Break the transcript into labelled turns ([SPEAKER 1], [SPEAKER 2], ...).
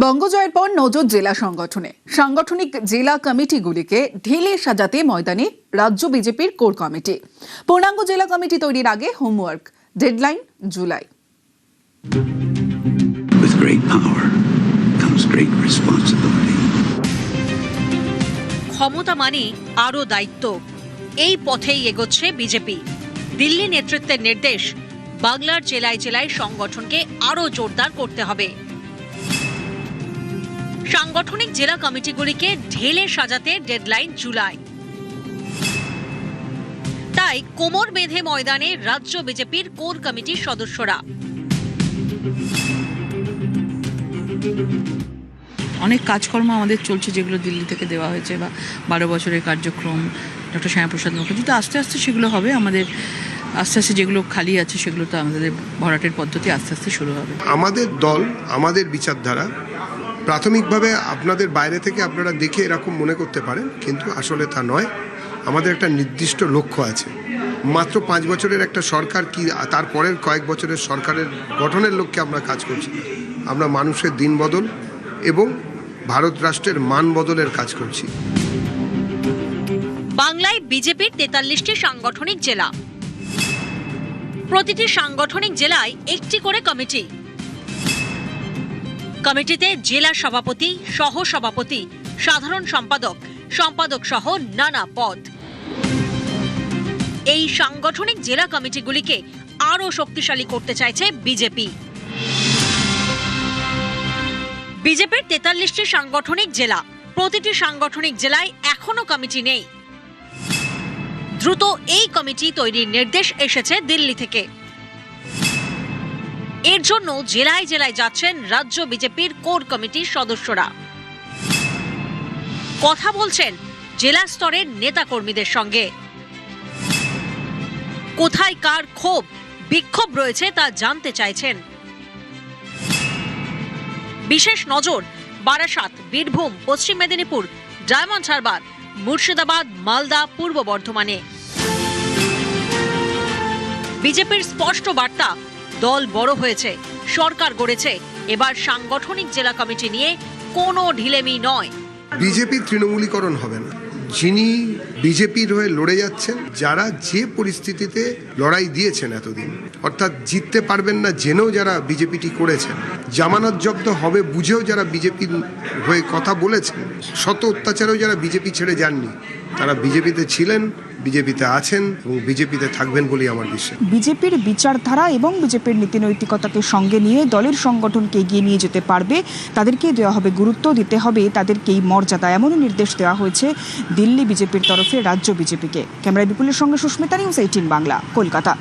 [SPEAKER 1] বঙ্গজয়ের পর নজর জেলা সংগঠনে সাংগঠনিক জেলা কমিটিগুলিকে ঢেলে সাজাতে ময়দানে রাজ্য বিজেপির কোর কমিটি। পূর্ণাঙ্গ জেলা কমিটি তৈরির আগে homework, deadline July.
[SPEAKER 2] With great power comes great responsibility.
[SPEAKER 3] ক্ষমতা মানে আরও দায়িত্ব, এই পথেই এগোচ্ছে বিজেপি। দিল্লি নেতৃত্বের নির্দেশ, বাংলার জেলায় জেলায় সংগঠনকে আরও জোরদার করতে হবে। সাংগঠনিক জেলা কমিটিগুলিকে ঢেলে সাজাতে ডেডলাইন জুলাই। তাই কোমর বেঁধে ময়দানে রাজ্য বিজেপির কোর কমিটির সদস্যরা।
[SPEAKER 4] অনেক কাজকর্ম আমাদের চলছে, যেগুলো দিল্লি থেকে দেওয়া হয়েছে, বা 12 বছরের কার্যক্রম ডক্টর শ্যামাপ্রসাদ মুখার্জি। তো আস্তে আস্তে সেগুলো হবে। আমাদের আস্তে আস্তে যেগুলো খালি আছে সেগুলো তো আমাদের ভরাটের পদ্ধতি আস্তে আস্তে শুরু হবে।
[SPEAKER 5] আমাদের দল, আমাদের বিচারধারা প্রাথমিকভাবে আপনাদের বাইরে থেকে আপনারা দেখে এরকম মনে করতে পারেন, কিন্তু আসলে তা নয়। আমাদের একটা নির্দিষ্ট লক্ষ্য আছে। মাত্র 5 বছরের একটা সরকার কি তারপরের কয়েক বছরের সরকারের গঠনের লক্ষ্যে আমরা কাজ করছি। আমরা মানুষের দিন বদল এবং ভারত রাষ্ট্রের মান বদলের কাজ করছি।
[SPEAKER 3] বাংলায় বিজেপির 43টি সাংগঠনিক জেলা। প্রতিটি সাংগঠনিক জেলায় একটি করে কমিটি। কমিটিতে জেলা সভাপতি, সহ সভাপতি, সাধারণ সম্পাদক, সম্পাদক সহ নানা পদ। এই সাংগঠনিক জেলা কমিটিগুলিকে আরও শক্তিশালী করতে চাইছে বিজেপি। বিজেপির 43টি সাংগঠনিক জেলা। প্রতিটি সাংগঠনিক জেলায় এখনো কমিটি নেই। দ্রুত এই কমিটি তৈরির নির্দেশ এসেছে দিল্লি থেকে। এর জন্য জেলায় জেলায় যাচ্ছেন রাজ্য বিজেপির কোর কমিটির সদস্যরা। কথা বলছেন জেলা স্তরের নেতাকর্মীদের সঙ্গে। কোথায় কার ক্ষোভ, বিক্ষোভ রয়েছে তা জানতে চাইছেন। বিশেষ নজর বারাসাত, বীরভূম, পশ্চিম মেদিনীপুর, ডায়মন্ড হারবার, মুর্শিদাবাদ, মালদা, পূর্ব বর্ধমানে। বিজেপির স্পষ্ট বার্তা, দল বড় হয়েছে, সরকার গড়েছে, এবার সাংগঠনিক জেলা কমিটি নিয়ে কোনো ঢিলেমি নয়।
[SPEAKER 5] বিজেপির তৃণমূলীকরণ হবে না। যিনি বিজেপির হয়ে লড়ে যাচ্ছেন, যারা যে পরিস্থিতিতে লড়াই দিয়েছেন এতদিন, অর্থাৎ জিততে পারবেন না জেনেও যারা বিজেপিটি করেছেন, জামানত জব্দ হবে বুঝেও যারা বিজেপির হয়ে কথা বলেছেন, শত অত্যাচারেও যারা বিজেপি ছেড়ে যাননি, তারা বিজেপিতে ছিলেন, বিজেপিতে আছেন এবং বিজেপিতে থাকবেন বলেই আমার বিশ্বাস।
[SPEAKER 6] বিজেপির বিচারধারা এবং বিজেপির নীতি নৈতিকতাকে সঙ্গে নিয়ে দলের সংগঠনকে এগিয়ে নিয়ে যেতে পারবে, তাদেরকে দেওয়া হবে গুরুত্ব, দিতে হবে তাদেরকেই মর্যাদা, এমনই নির্দেশ দেওয়া হয়েছে দিল্লি বিজেপির তরফে রাজ্য বিজেপিকে। ক্যামেরায় বিপুলের সঙ্গে সুস্মিতা, নিউজ 18 বাংলা, কলকাতা।